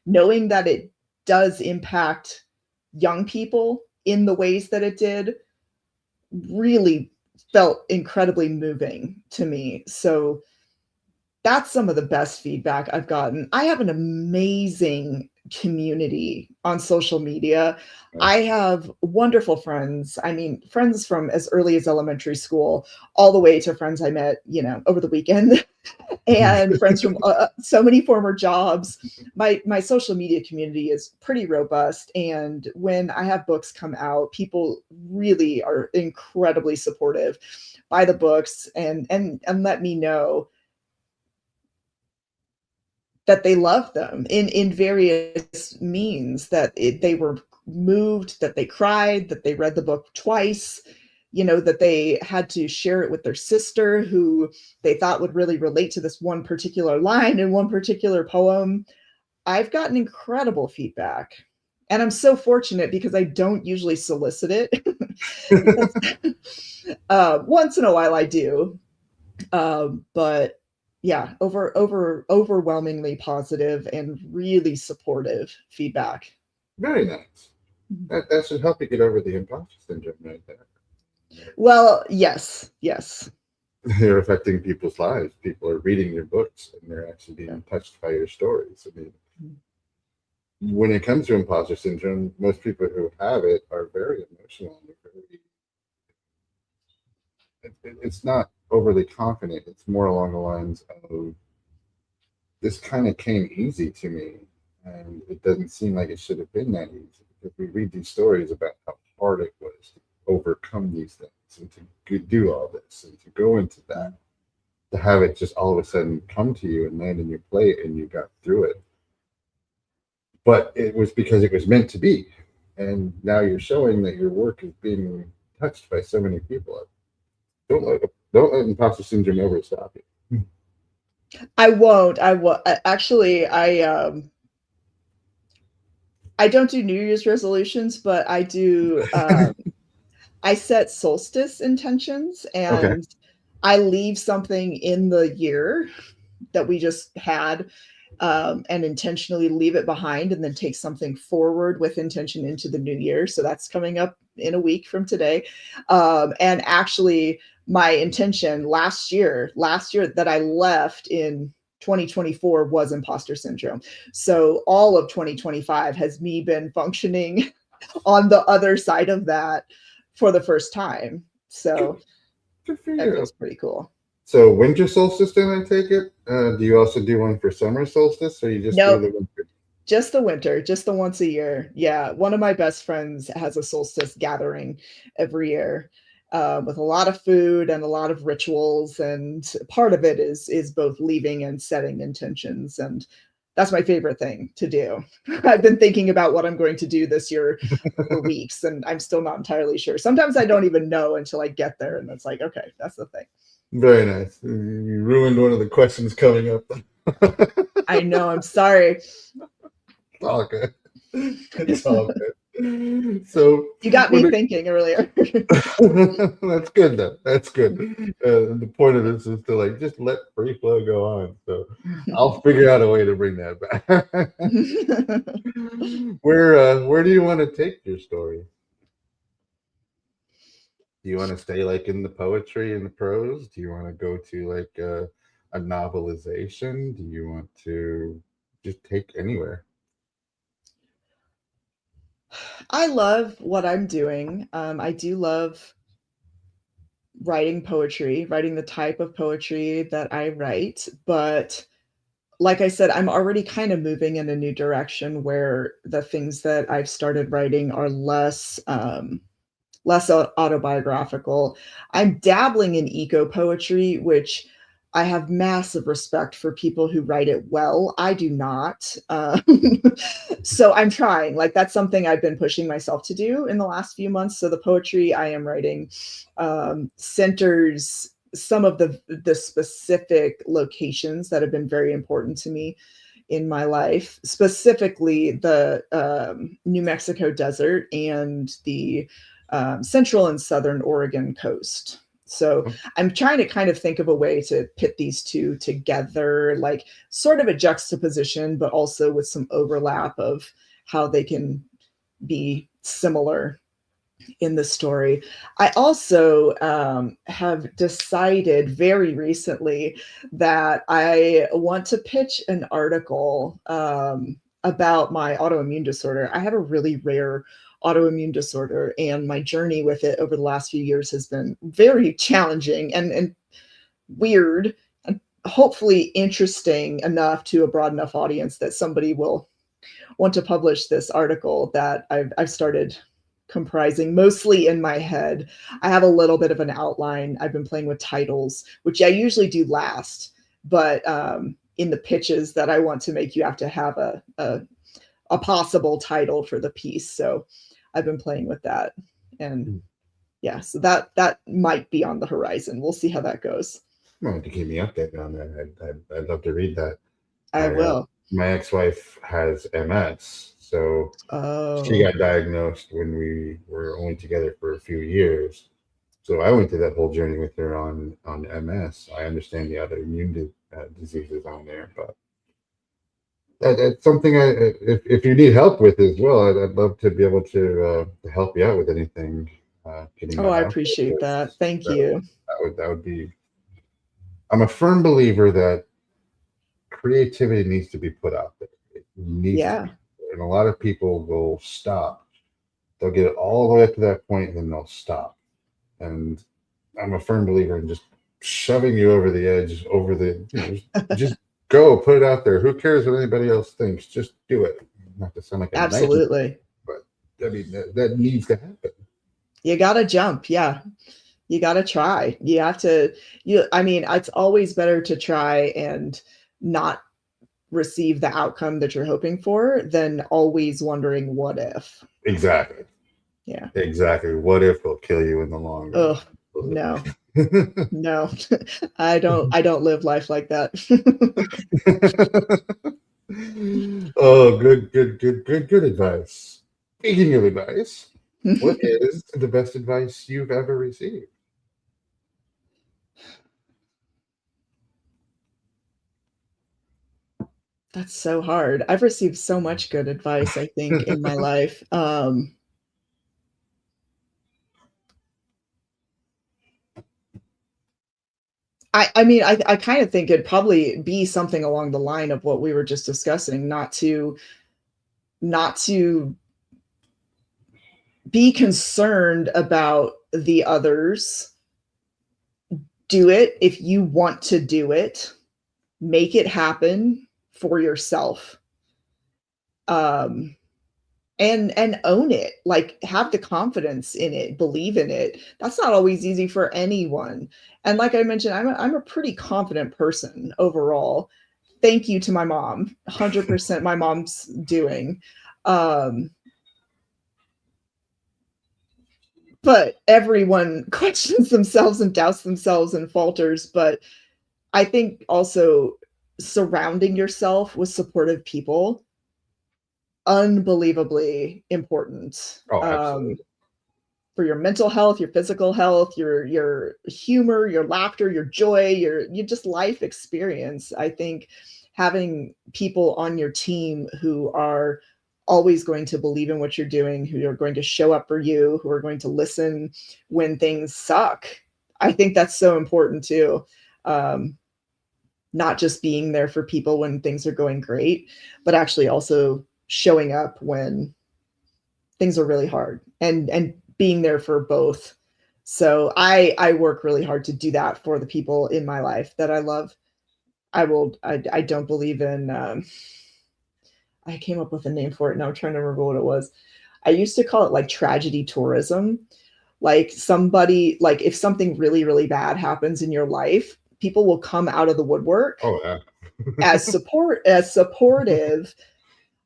knowing that it does impact young people in the ways that it did really felt incredibly moving to me. So that's some of the best feedback I've gotten. I have an amazing community on social media. nice. I have wonderful friends. I mean, friends from as early as elementary school, all the way to friends I met, over the weekend, and friends from so many former jobs. My social media community is pretty robust, and when I have books come out, people really are incredibly supportive, buy the books, and let me know that they love them in various means, that they were moved, that they cried, that they read the book twice, that they had to share it with their sister who they thought would really relate to this one particular line in one particular poem. I've gotten incredible feedback. And I'm so fortunate because I don't usually solicit it. Because once in a while I do, but yeah, overwhelmingly positive and really supportive feedback. Very nice. That should help you get over the imposter syndrome right there. Well, yes. You're affecting people's lives. People are reading your books and they're actually Yeah. being touched by your stories. I mean, when it comes to imposter syndrome, most people who have it are very emotional. And it's not overly confident. It's more along the lines of this kind of came easy to me, and it doesn't seem like it should have been that easy. If we read these stories about how hard it was to overcome these things and to do all this and to go into that, to have it just all of a sudden come to you and land in your plate and you got through it. But it was because it was meant to be. And now you're showing that your work is being touched by so many people. Don't let imposter syndrome overstop you. I won't. I will actually. I don't do New Year's resolutions, but I do. I set solstice intentions, Okay. and I leave something in the year that we just had, and intentionally leave it behind, and then take something forward with intention into the new year. So that's coming up in a week from today. And actually, my intention last year that I left in 2024 was imposter syndrome. So all of 2025 has me been functioning on the other side of that for the first time. So Good for that you. feels pretty cool. So winter solstice, then I take it. Do you also do one for summer solstice, or you just do Nope. the winter? Just the winter, just the once a year. Yeah, one of my best friends has a solstice gathering every year, with a lot of food and a lot of rituals, and part of it is both leaving and setting intentions, and that's my favorite thing to do. I've been thinking about what I'm going to do this year for weeks, and I'm still not entirely sure. Sometimes I don't even know until I get there, and it's like, okay, that's the thing. Very nice. You ruined one of the questions coming up. I know. I'm sorry. It's all good. It's all good. So, You got when me it, thinking earlier. that's good though. That's good. The point of this is to like just let free flow go on. So I'll figure out a way to bring that back. Where do you want to take your story? Do you want to stay like in the poetry and the prose? Do you want to go to like a novelization? Do you want to just take anywhere? I love what I'm doing. I do love writing poetry, writing the type of poetry that I write. But like I said, I'm already kind of moving in a new direction where the things that I've started writing are less autobiographical. I'm dabbling in eco poetry, which I have massive respect for people who write it well. I do not. So I'm trying. Like that's something I've been pushing myself to do in the last few months. So the poetry I am writing centers some of the specific locations that have been very important to me in my life, specifically the New Mexico desert and the central and southern Oregon coast. So I'm trying to kind of think of a way to pit these two together, like sort of a juxtaposition, but also with some overlap of how they can be similar in the story. I also have decided very recently that I want to pitch an article about my autoimmune disorder. I have a really rare autoimmune disorder, and my journey with it over the last few years has been very challenging and weird, and hopefully interesting enough to a broad enough audience that somebody will want to publish this article that I've started comprising mostly in my head. I have a little bit of an outline. I've been playing with titles, which I usually do last, but in the pitches that I want to make, you have to have a possible title for the piece. So I've been playing with that, and yeah, so that might be on the horizon. We'll see how that goes. Well, to keep me updated on that, I'd love to read that. I will. My ex-wife has MS, so she Oh, got diagnosed when we were only together for a few years. So I went through that whole journey with her on MS. I understand the other immune diseases on there, but that's something if you need help with as well, I'd love to be able to help you out with anything. Getting oh, that I out there, appreciate that. 'cause Thank you. that would be. I'm a firm believer that creativity needs to be put out there. It needs to Yeah, be, and a lot of people will stop. They'll get it all the way up to that point, and then they'll stop. And I'm a firm believer in just shoving you over the edge, over the, just go, put it out there. Who cares what anybody else thinks? Just do it. Not to sound like a Nike, absolutely. but I mean that needs to happen. You gotta jump. Yeah. You gotta try. You have to, I mean, it's always better to try and not receive the outcome that you're hoping for than always wondering what if. Exactly. Yeah. Exactly. What if will kill you in the long run? Oh, no. No. I don't live life like that. Oh, good advice. Speaking of advice, what is the best advice you've ever received? That's so hard. I've received so much good advice, I think, in my life. I mean, I kind of think it'd probably be something along the line of what we were just discussing, not to be concerned about the others. Do it if you want to do it. Make it happen for yourself. Um, and own it. Like have the confidence in it, believe in it. That's not always easy for anyone. And like I mentioned, I'm a pretty confident person overall. Thank you to my mom. 100% my mom's doing. Um, but everyone questions themselves and doubts themselves and falters. But I think also surrounding yourself with supportive people, unbelievably important. Oh, absolutely. For your mental health, your physical health, your humor, your laughter, your joy, your just life experience. I think having people on your team who are always going to believe in what you're doing, who are going to show up for you, who are going to listen when things suck. I think that's so important too. Um, not just being there for people when things are going great, but actually also showing up when things are really hard, and being there for both. So I work really hard to do that for the people in my life that I love. I don't believe in, I came up with a name for it. Now I'm trying to remember what it was. I used to call it like tragedy tourism. Like somebody, like if something really, really bad happens in your life, people will come out of the woodwork Oh yeah. as supportive.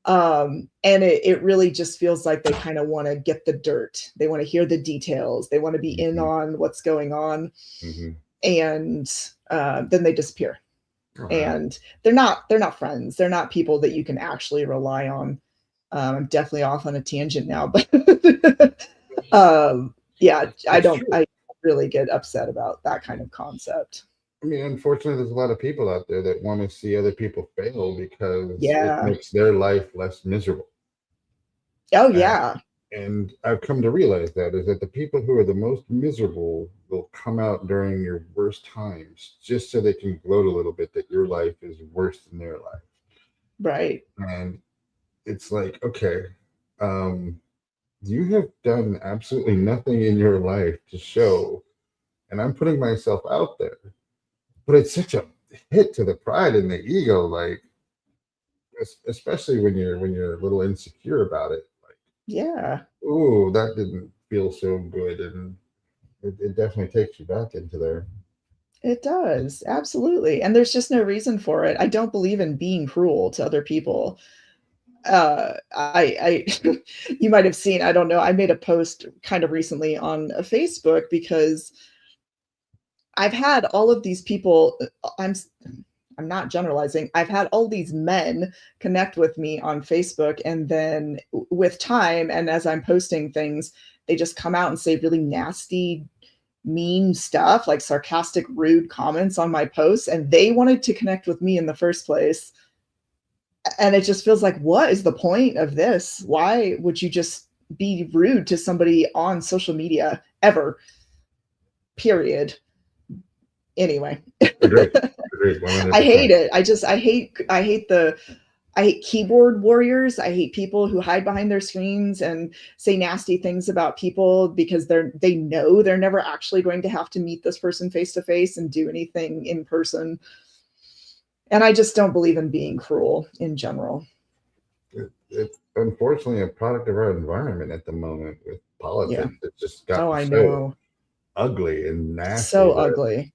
And it really just feels like they kind of want to get the dirt. They want to hear the details. They want to be in Mhm. on what's going on. Mhm. And then they disappear. Oh, yeah. And they're not friends. They're not people that you can actually rely on. I'm definitely off on a tangent now, but yeah, It's true. I really get upset about that kind of concept. I mean, unfortunately, there's a lot of people out there that want to see other people fail because it Yeah. makes their life less miserable. Oh And, yeah. and I've come to realize that is that the people who are the most miserable will come out during your worst times just so they can gloat a little bit that your life is worse than their life. Right. And it's like, okay, um, you have done absolutely nothing in your life to show, and I'm putting myself out there, but it's such a hit to the pride and the ego, like especially when you're a little insecure about it, like, Yeah. ooh, that didn't feel so good, and it definitely takes you back into there. It does. Absolutely. And there's just no reason for it. I don't believe in being cruel to other people. I you might have seen, I don't know, I made a post kind of recently on Facebook because I've had all of these people, I'm not generalizing. I've had all these men connect with me on Facebook, and then with time and as I'm posting things, they just come out and say really nasty, mean stuff, like sarcastic, rude comments on my posts, and they wanted to connect with me in the first place. And it just feels like, what is the point of this? Why would you just be rude to somebody on social media ever? Period. Anyway. Agreed, agreed, I hate 100%. it. I hate keyboard warriors. I hate people who hide behind their screens and say nasty things about people because they know they're never actually going to have to meet this person face to face and do anything in person. And I just don't believe in being cruel in general. It's unfortunately a product of our environment at the moment with Yeah. politics. It's just Oh, gotten I so know. ugly and nasty So that ugly.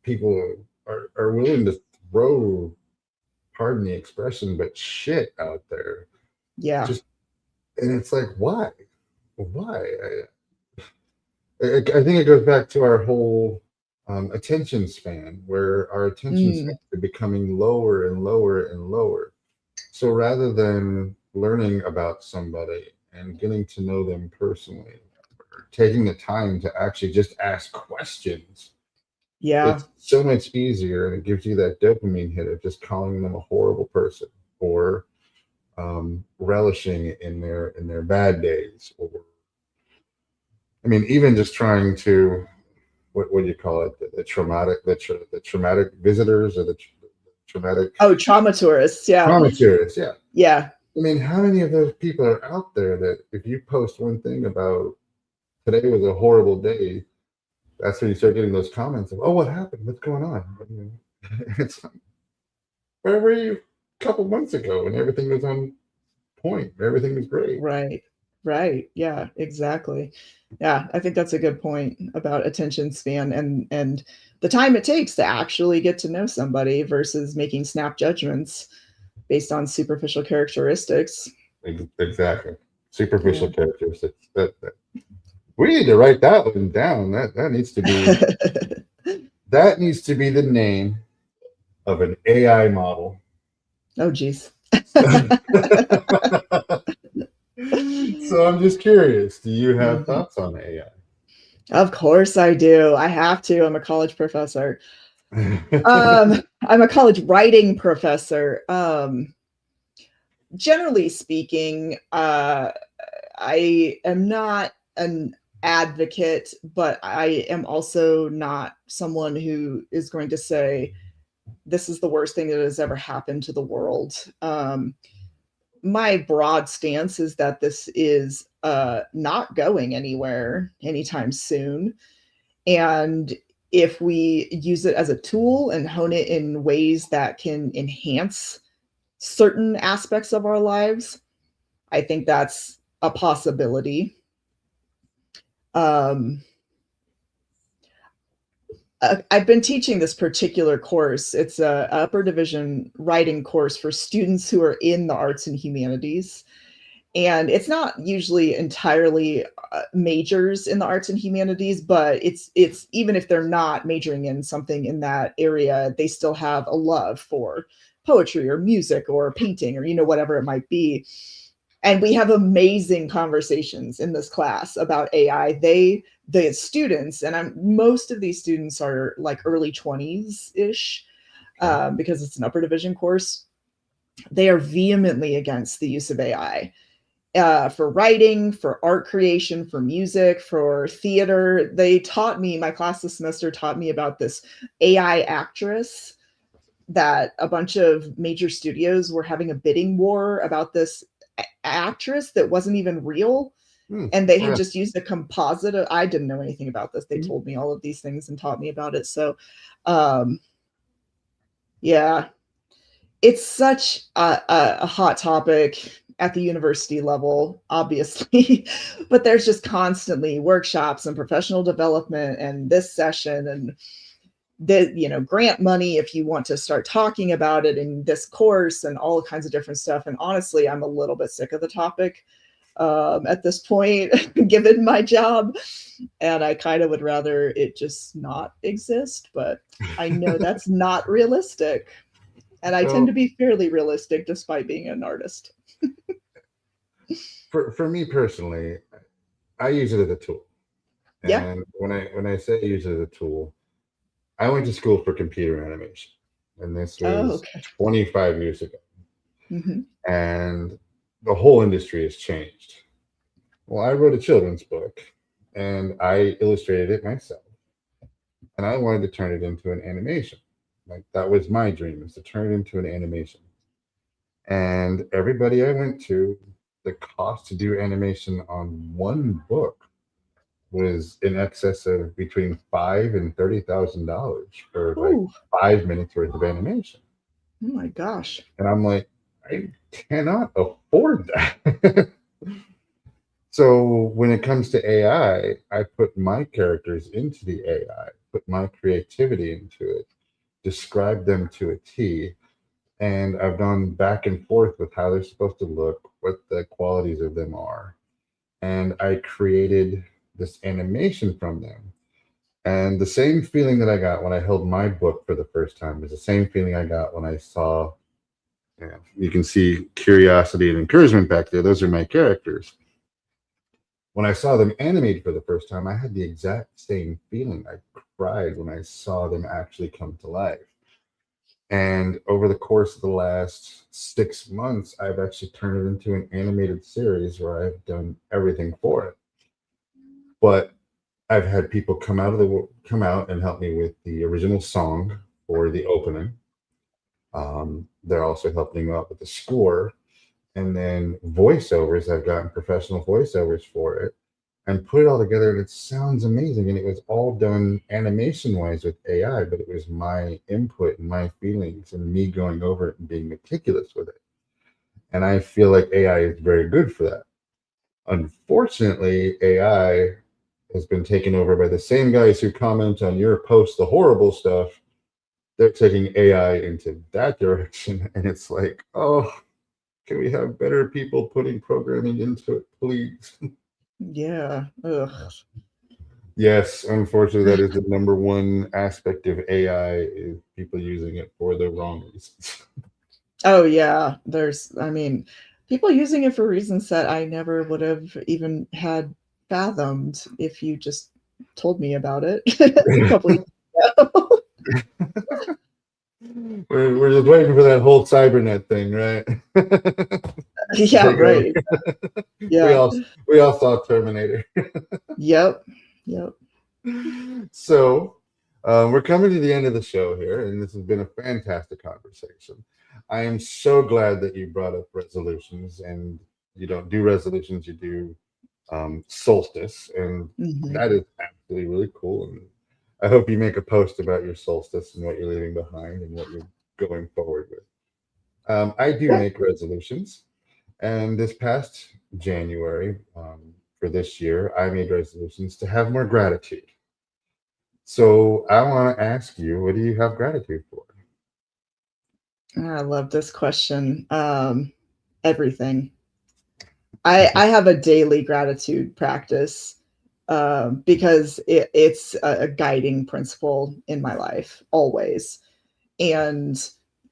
people are willing to throw, pardon the expression, but shit out there. Yeah. Just, and it's like, why? Why? I think it goes back to our whole attention span, where our attention span Mm, is becoming lower and lower and lower. So rather than learning about somebody and getting to know them personally, or taking the time to actually just ask questions, yeah. it's so much easier, and it gives you that dopamine hit of just calling them a horrible person, or relishing in their bad days, or I mean, even just trying to what do you call it? The traumatic visitors, or the traumatic Oh, trauma tourists. Yeah. trauma tourists. Yeah, Yeah. I mean, how many of those people are out there that if you post one thing about today was a horrible day, that's when you start getting those comments of, oh, what happened? What's going on? It's like, where were you a couple months ago when everything was on point? Everything was great. Right. Right. Yeah, exactly. Yeah, I think that's a good point about attention span and the time it takes to actually get to know somebody versus making snap judgments based on superficial characteristics. Exactly. Yeah. Superficial characteristics. We need to write that one down. That needs to be the name of an AI model. Oh, geez. So I'm just curious, do you have Mhm. thoughts on AI? Of course I do. I have to. I'm a college professor. I'm a college writing professor. Generally speaking, I am not an advocate, but I am also not someone who is going to say this is the worst thing that has ever happened to the world. My broad stance is that this is not going anywhere anytime soon. And if we use it as a tool and hone it in ways that can enhance certain aspects of our lives, I think that's a possibility. I've been teaching this particular course. It's a upper division writing course for students who are in the arts and humanities. And it's not usually entirely majors in the arts and humanities, but it's even if they're not majoring in something in that area, they still have a love for poetry or music or painting or, you know, whatever it might be. And we have amazing conversations in this class about AI. The students, and most of these students are like early 20s-ish, because it's an upper division course. They are vehemently against the use of AI. For writing, for art creation, for music, for theater. They taught me, my class this semester taught me about this AI actress that a bunch of major studios were having a bidding war about this actress that wasn't even real. And they had just used a composite. I didn't know anything about this. They told me all of these things and taught me about it. So, yeah, it's such a hot topic at the university level, obviously, but there's just constantly workshops and professional development and this session and the, you know, grant money if you want to start talking about it in this course and all kinds of different stuff. And honestly, I'm a little bit sick of the topic at this point, given my job, and I kind of would rather it just not exist, but I know that's not realistic. And I tend to be fairly realistic despite being an artist. For me personally, I use it as a tool. And Yeah. when I say use it as a tool, I went to school for computer animation, and this was 25 years ago. Mm-hmm. And the whole industry has changed. Well, I wrote a children's book, and I illustrated it myself, and I wanted to turn it into an animation. Like, that was my dream, is to turn it into an animation. And everybody I went to, the cost to do animation on one book was in excess of between $5,000 and $30,000 for like 5 minutes worth of animation. Oh my gosh! And I'm like, I cannot afford that. So when it comes to AI, I put my characters into the AI, put my creativity into it, describe them to a T, and I've gone back and forth with how they're supposed to look, what the qualities of them are. And I created this animation from them. And the same feeling that I got when I held my book for the first time is the same feeling I got when I saw, you can see curiosity and encouragement back there. Those are my characters. When I saw them animated for the first time, I had the exact same feeling. I cried when I saw them actually come to life. And over the course of the last 6 months, I've actually turned it into an animated series where I've done everything for it. But I've had people come out and help me with the original song for the opening. They're also helping me out with the score. And then voiceovers, I've gotten professional voiceovers for it and put it all together, and it sounds amazing. And it was all done animation-wise with AI, but it was my input and my feelings and me going over it and being meticulous with it. And I feel like AI is very good for that. Unfortunately, AI has been taken over by the same guys who comment on your post, the horrible stuff. They're taking AI into that direction, and it's like, oh, can we have better people putting programming into it, please? Yeah. Ugh. Yes, unfortunately, that is the number one aspect of AI, is people using it for the wrong reasons. Oh yeah. People using it for reasons that I never would have even had fathomed if you just told me about it a couple years ago. We're just waiting for that whole cybernet thing, right? Yeah, right. Yeah. We all saw Terminator. Yep. So We're coming to the end of the show here, and this has been a fantastic conversation. I am so glad that you brought up resolutions, and you don't do resolutions, you do solstice, and Mhm. that is absolutely really cool. And I hope you make a post about your solstice and what you're leaving behind and what you're going forward with. I do make resolutions, and this past January, for this year, I made resolutions to have more gratitude. So I want to ask you, what do you have gratitude for? I love this question. Everything. I have a daily gratitude practice because it's a guiding principle in my life always. And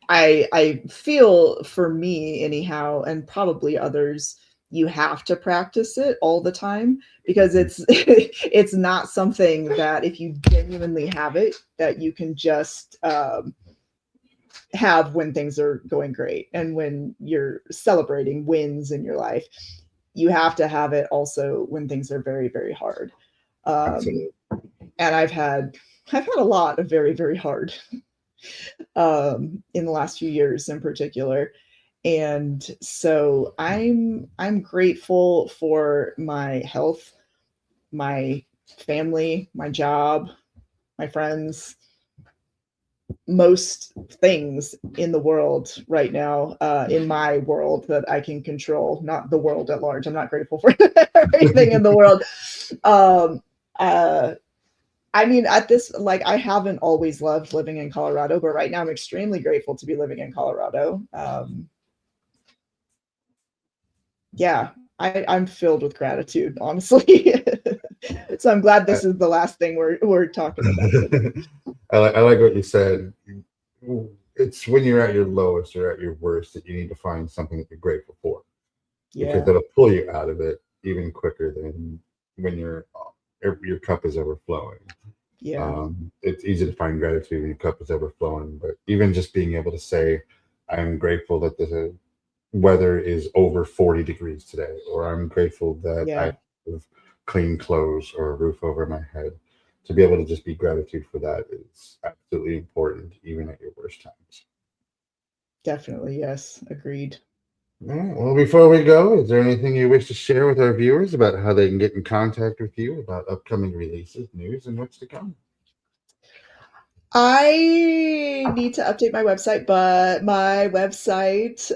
I feel for me anyhow, and probably others, you have to practice it all the time because it's it's not something that if you genuinely have it that you can just have when things are going great and when you're celebrating wins in your life. You have to have it also when things are very, very hard. Um, Absolutely. and I've had a lot of very, very hard in the last few years in particular. And so I'm grateful for my health, my family, my job, my friends, most things in the world right now, in my world that I can control, not the world at large. I'm not grateful for everything in the world. Um, uh, I mean, at this, like, I haven't always loved living in Colorado, but right now I'm extremely grateful to be living in Colorado. Yeah, I'm filled with gratitude, honestly. So I'm glad I, this is the last thing we're talking about today. I like what you said. It's when you're at your lowest or at your worst that you need to find something that you're grateful for, because Yeah, that'll pull you out of it even quicker than when your cup is overflowing. yeah, It's easy to find gratitude when your cup is overflowing, but even just being able to say, "I'm grateful that the weather is over 40 degrees today," or "I'm grateful that I yeah, have clean clothes or a roof over my head." To be able to just be gratitude for that is absolutely important, even at your worst times. definitely. Yes, agreed. All right, well, before we go, is there anything you wish to share with our viewers about how they can get in contact with you about upcoming releases, news, and what's to come? I need to update my website, but my website,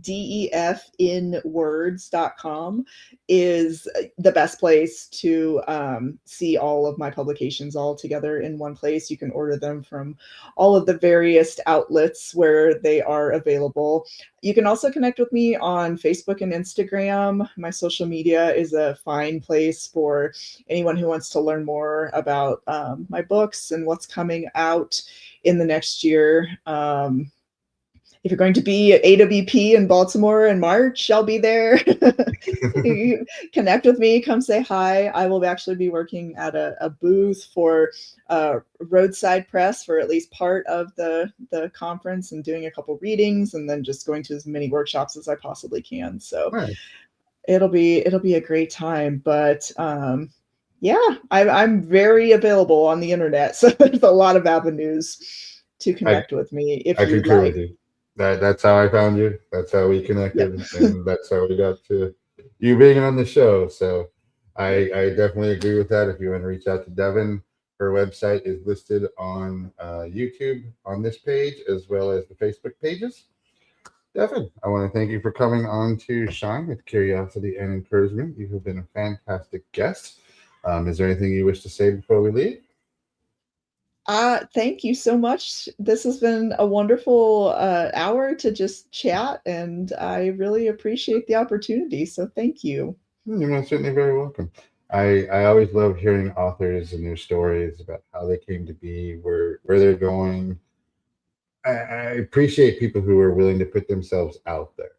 definwords.com, is the best place to see all of my publications all together in one place. You can order them from all of the various outlets where they are available. You can also connect with me on Facebook and Instagram. My social media is a fine place for anyone who wants to learn more about my books and what's coming out in the next year. If you're going to be at AWP in Baltimore in March, I'll be there. You connect with me, come say hi. I will actually be working at a booth for roadside press for at least part of the conference and doing a couple readings and then just going to as many workshops as I possibly can. So Right. it'll be a great time. But yeah, I'm very available on the internet, so there's a lot of avenues to I, connect with me if I you'd concur with like. you. That's how I found you. That's how we Yep. connected, and that's how we got to you being on the show. So I definitely agree with that. If you want to reach out to Devon, her website is listed on YouTube on this page as well as the Facebook pages. Devon, I want to thank you for coming on to Shine with Curiosity and Encouragement. You have been a fantastic guest. Is there anything you wish to say before we leave? Thank you so much. This has been a wonderful hour to just chat, and I really appreciate the opportunity. So thank you. You're most certainly very welcome. I always love hearing authors and their stories about how they came to be, where they're going. I appreciate people who are willing to put themselves out there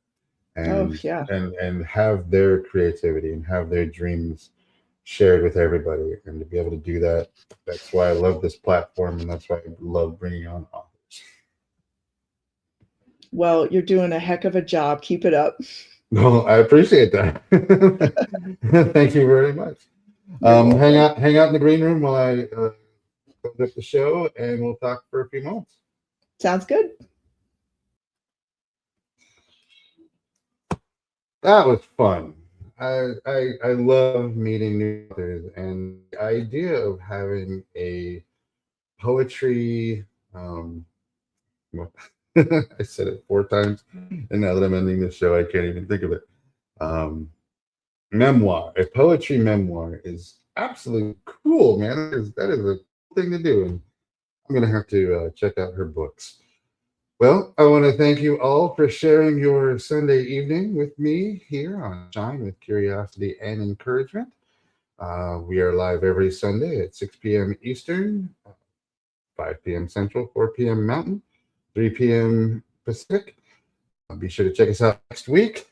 Oh, and yeah. and have their creativity and have their dreams shared with everybody. And to be able to do that, that's why I love this platform, and that's why I love bringing on authors. Well, you're doing a heck of a job. Keep it up. No, I appreciate that. Thank you very much. You're welcome. Hang out in the green room while I close up the show and we'll talk for a few moments. Sounds good. That was fun. I love meeting new authors, and the idea of having a poetry well, I said it 4 times, and now that I'm ending the show, I can't even think of it. Memoir, a poetry memoir is absolutely cool, man. That is a cool thing to do, and I'm gonna have to check out her books. Well, I want to thank you all for sharing your Sunday evening with me here on Shine with Curiosity and Encouragement. We are live every Sunday at 6 p.m. Eastern, 5 p.m. Central, 4 p.m. Mountain, 3 p.m. Pacific. Be sure to check us out next week.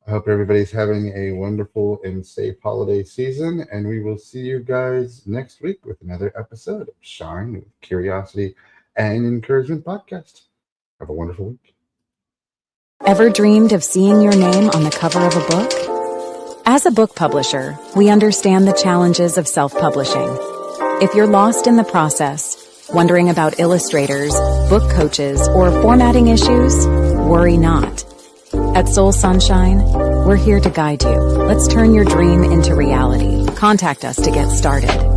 I hope everybody's having a wonderful and safe holiday season, and we will see you guys next week with another episode of Shine with Curiosity and Encouragement podcast. Have a wonderful week. Ever dreamed of seeing your name on the cover of a book? As a book publisher, we understand the challenges of self-publishing. If you're lost in the process, wondering about illustrators, book coaches, or formatting issues, worry not. At Soul Sunshine, we're here to guide you. Let's turn your dream into reality. Contact us to get started.